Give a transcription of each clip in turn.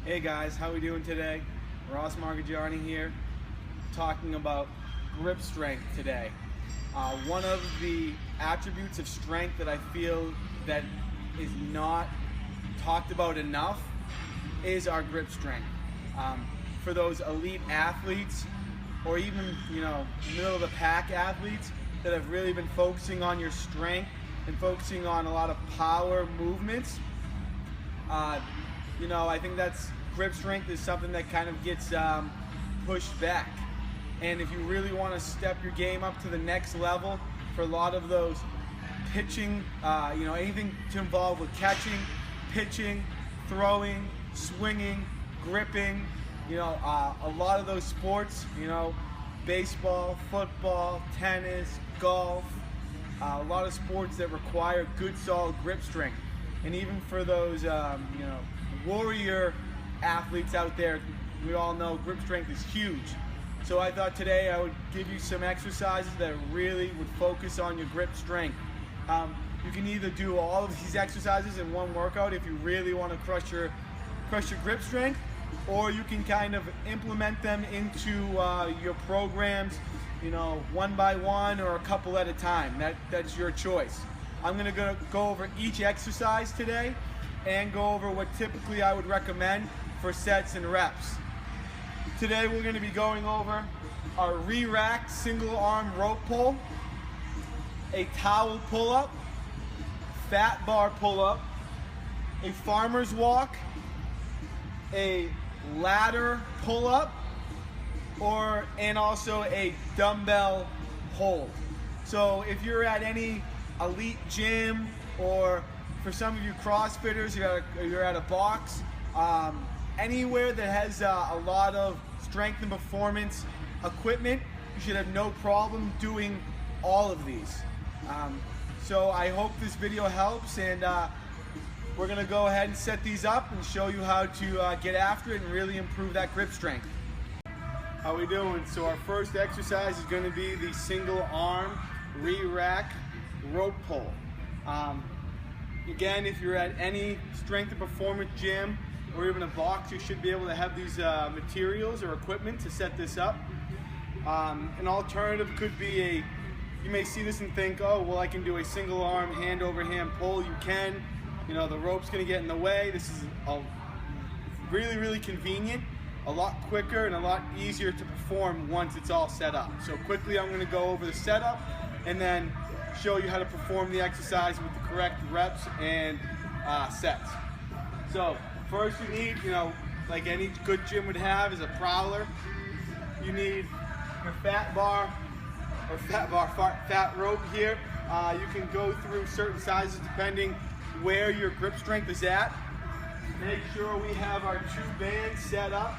Hey guys, how we doing today? Ross Margagiani here, talking about grip strength today. One of the attributes of strength that I feel that is not talked about enough is our grip strength. For those elite athletes, or even middle of the pack athletes that have really been focusing on your strength and focusing on a lot of power movements, I think that's grip strength is something that kind of gets pushed back. And if you really want to step your game up to the next level, for a lot of those pitching, anything to involve with catching, pitching, throwing, swinging, gripping, a lot of those sports, baseball, football, tennis, golf, a lot of sports that require good solid grip strength. And even for those warrior athletes out there, we all know grip strength is huge. So I thought today I would give you some exercises that really would focus on your grip strength. You can either do all of these exercises in one workout if you really want to crush your grip strength, or you can kind of implement them into your programs, one by one or a couple at a time. That's your choice. I'm going to go over each exercise today and go over what typically I would recommend for sets and reps. Today we're going to be going over our re-rack single arm rope pull, a towel pull up, fat bar pull up, a farmer's walk, a ladder pull up, and also a dumbbell hold. So if you're at any elite gym, or for some of you CrossFitters, you're at a box, anywhere that has a lot of strength and performance equipment, you should have no problem doing all of these. So I hope this video helps, and we're going to go ahead and set these up and show you how to get after it and really improve that grip strength. How we doing? So our first exercise is going to be the single arm re-rack rope pull. Again, if you're at any strength and performance gym or even a box, you should be able to have these materials or equipment to set this up. An alternative could be you may see this and think, oh, well, I can do a single arm hand over hand pull. You can. The rope's going to get in the way. This is really, really convenient, a lot quicker and a lot easier to perform once it's all set up. So quickly I'm going to go over the setup and then show you how to perform the exercise with the correct reps and sets. So first you need, like any good gym would have, is a prowler. You need your fat rope here. You can go through certain sizes depending where your grip strength is at. Make sure we have our two bands set up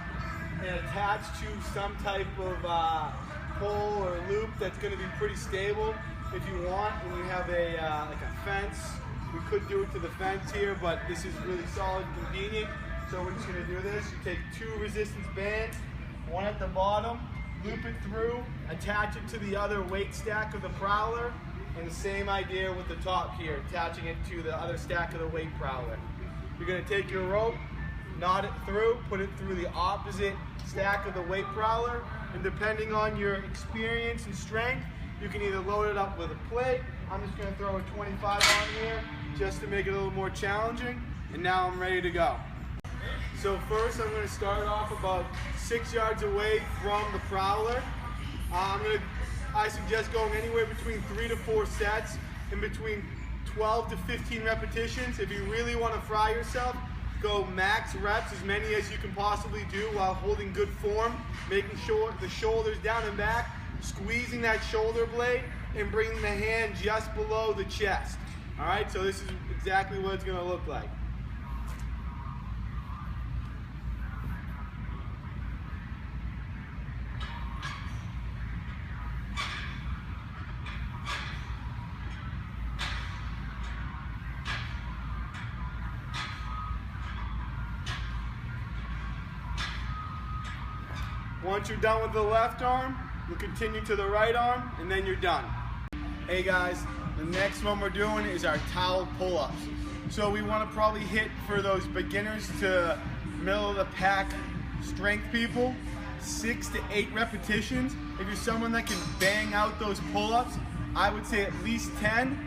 and attached to some type of pole or loop that's going to be pretty stable. If you want, when you have like a fence, we could do it to the fence here, but this is really solid and convenient. So we're just going to do this. You take two resistance bands, one at the bottom, loop it through, attach it to the other weight stack of the prowler, and the same idea with the top here, attaching it to the other stack of the weight prowler. You're going to take your rope, knot it through, put it through the opposite stack of the weight prowler, and depending on your experience and strength, you can either load it up with a plate. I'm just going to throw a 25 on here just to make it a little more challenging, and now I'm ready to go. So first I'm going to start off about 6 yards away from the prowler. I suggest going anywhere between 3 to 4 sets in between 12 to 15 repetitions. If you really want to fry yourself, go max reps, as many as you can possibly do while holding good form, making sure the shoulders down and back, squeezing that shoulder blade and bringing the hand just below the chest. All right, so this is exactly what it's going to look like. Once you're done with the left arm, you'll continue to the right arm, and then you're done. Hey guys, the next one we're doing is our towel pull-ups. So we want to probably hit, for those beginners to middle of the pack strength people, 6 to 8 repetitions. If you're someone that can bang out those pull-ups, I would say at least 10.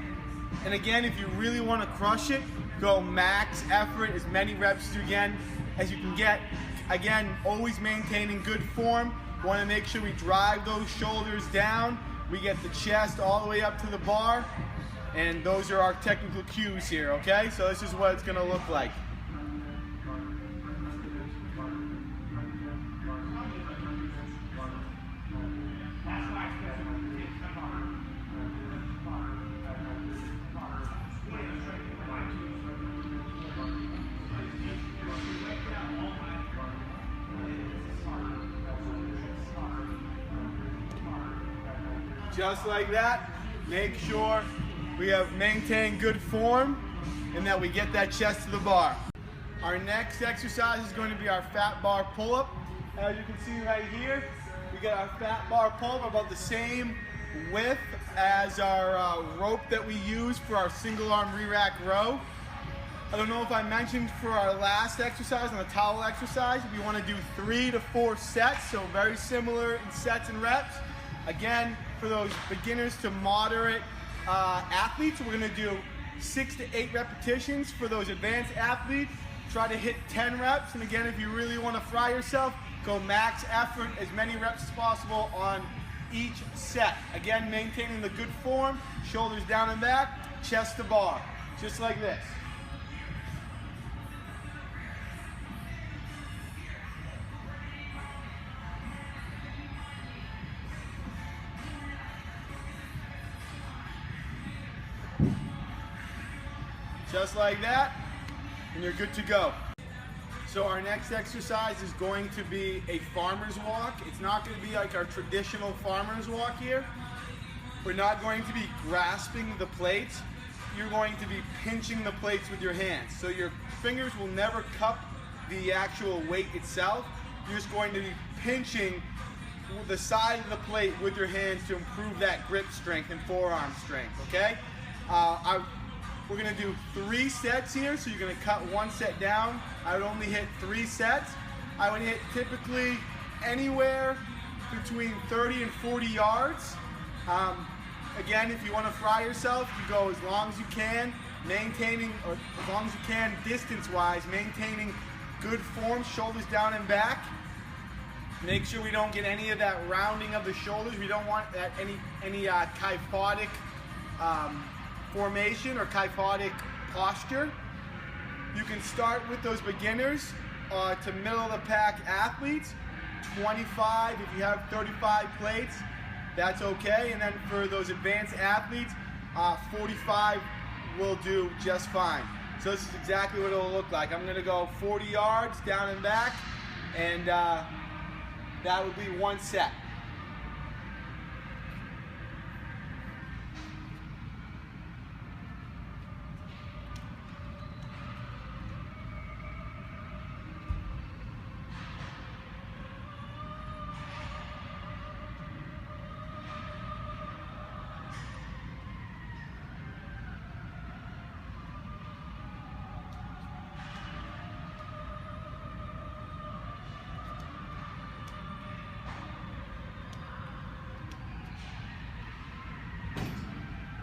And again, if you really want to crush it, go max effort, as many reps as you can get. Again, always maintaining good form. Want to make sure we drive those shoulders down. We get the chest all the way up to the bar. And those are our technical cues here, okay? So this is what it's going to look like. Just like that. Make sure we have maintained good form and that we get that chest to the bar. Our next exercise is going to be our fat bar pull-up. As you can see right here, we get our fat bar pull-up about the same width as our rope that we use for our single arm re-rack row. I don't know if I mentioned for our last exercise, on the towel exercise, we want to do 3 to 4 sets, so very similar in sets and reps. Again, for those beginners to moderate athletes, we're going to do 6 to 8 repetitions. For those advanced athletes, try to hit 10 reps. And again, if you really want to fry yourself, go max effort, as many reps as possible on each set. Again, maintaining the good form, shoulders down and back, chest to bar, just like this. Just like that, and you're good to go. So our next exercise is going to be a farmer's walk. It's not going to be like our traditional farmer's walk here. We're not going to be grasping the plates. You're going to be pinching the plates with your hands. So your fingers will never cup the actual weight itself. You're just going to be pinching the side of the plate with your hands to improve that grip strength and forearm strength, okay? We're going to do 3 sets here, so you're going to cut 1 set down. I would only hit 3 sets. I would hit typically anywhere between 30 and 40 yards. Again, if you want to fry yourself, you go as long as you can, maintaining, or as long as you can distance-wise, maintaining good form, shoulders down and back. Make sure we don't get any of that rounding of the shoulders. We don't want that any kyphotic formation or kyphotic posture. You can start with those beginners to middle of the pack athletes, 25. If you have 35 plates, that's okay. And then for those advanced athletes, 45 will do just fine. So this is exactly what it'll look like. I'm gonna go 40 yards down and back, and that would be 1 set.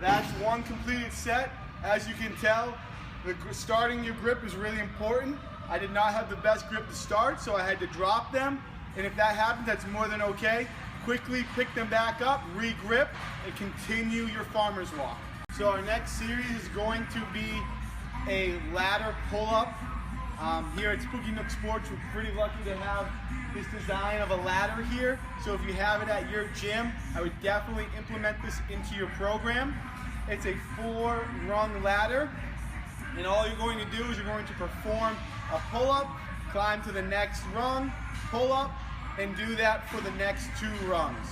That's 1 completed set. As you can tell, starting your grip is really important. I did not have the best grip to start, so I had to drop them. And if that happens, that's more than okay. Quickly pick them back up, re-grip, and continue your farmer's walk. So our next series is going to be a ladder pull-up. Here at Spooky Nook Sports, we're pretty lucky to have this design of a ladder here. So if you have it at your gym, I would definitely implement this into your program. It's a 4-rung ladder, and all you're going to do is you're going to perform a pull-up, climb to the next rung, pull up, and do that for the next 2 rungs.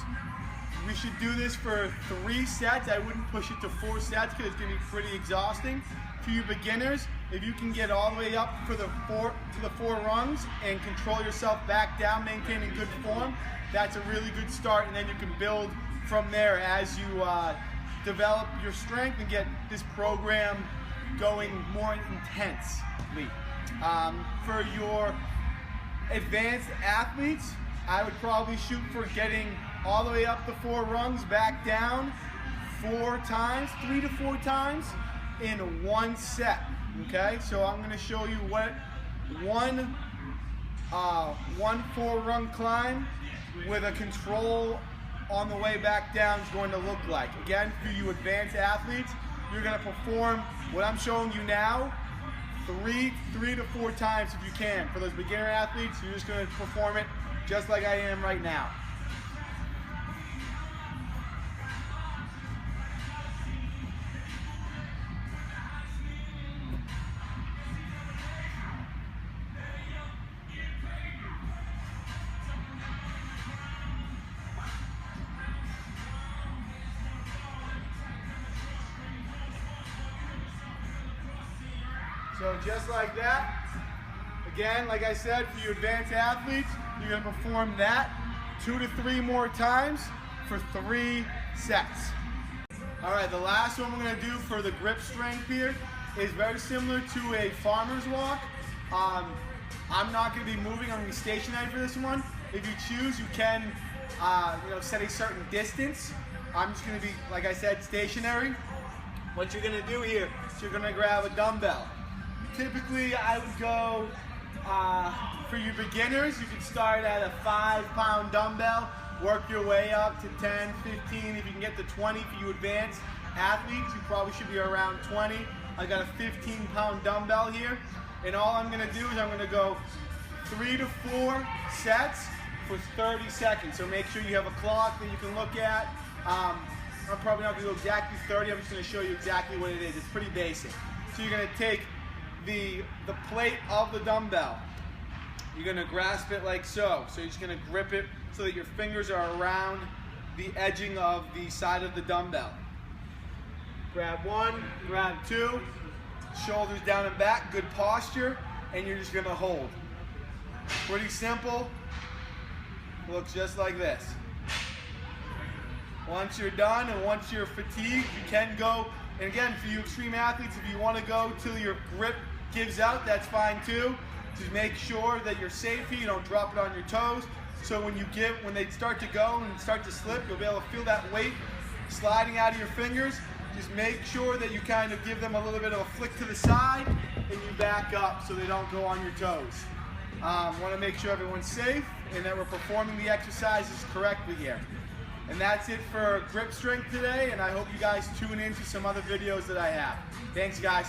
We should do this for 3 sets. I wouldn't push it to 4 sets because it's going to be pretty exhausting. For you beginners, if you can get all the way up to the 4 rungs and control yourself back down, maintaining good form, that's a really good start, and then you can build from there as you develop your strength and get this program going more intensely. For your advanced athletes, I would probably shoot for getting all the way up the 4 rungs, back down 4 times, 3 to 4 times in 1 set. Okay, so I'm going to show you what one 4-rung climb with a control on the way back down is going to look like. Again, for you advanced athletes, you're going to perform what I'm showing you now 3 to 4 times if you can. For those beginner athletes, you're just going to perform it just like I am right now. So just like that, again, like I said, for you advanced athletes, you're going to perform that 2 to 3 more times for 3 sets. All right, the last one we're going to do for the grip strength here is very similar to a farmer's walk. I'm not going to be moving, I'm going to be stationary for this one. If you choose, you can set a certain distance. I'm just going to be, like I said, stationary. What you're going to do here is you're going to grab a dumbbell. Typically, I would go, for you beginners, you can start at a 5-pound dumbbell, work your way up to 10, 15. If you can get to 20 for you advanced athletes, you probably should be around 20. I got a 15-pound dumbbell here, and all I'm going to do is I'm going to go 3 to 4 sets for 30 seconds. So make sure you have a clock that you can look at. I'm probably not going to go exactly 30. I'm just going to show you exactly what it is. It's pretty basic. So you're going to take the plate of the dumbbell. You're going to grasp it like so. So you're just going to grip it so that your fingers are around the edging of the side of the dumbbell. Grab 1, grab 2, shoulders down and back, good posture, and you're just going to hold. Pretty simple. Looks just like this. Once you're done and once you're fatigued, you can go, and again, for you extreme athletes, if you want to go till your grip gives out, that's fine too. Just make sure that you're safe here, you don't drop it on your toes. So when they start to go and start to slip, you'll be able to feel that weight sliding out of your fingers. Just make sure that you kind of give them a little bit of a flick to the side and you back up so they don't go on your toes. Want to make sure everyone's safe and that we're performing the exercises correctly here. And that's it for grip strength today, and I hope you guys tune in to some other videos that I have. Thanks, guys.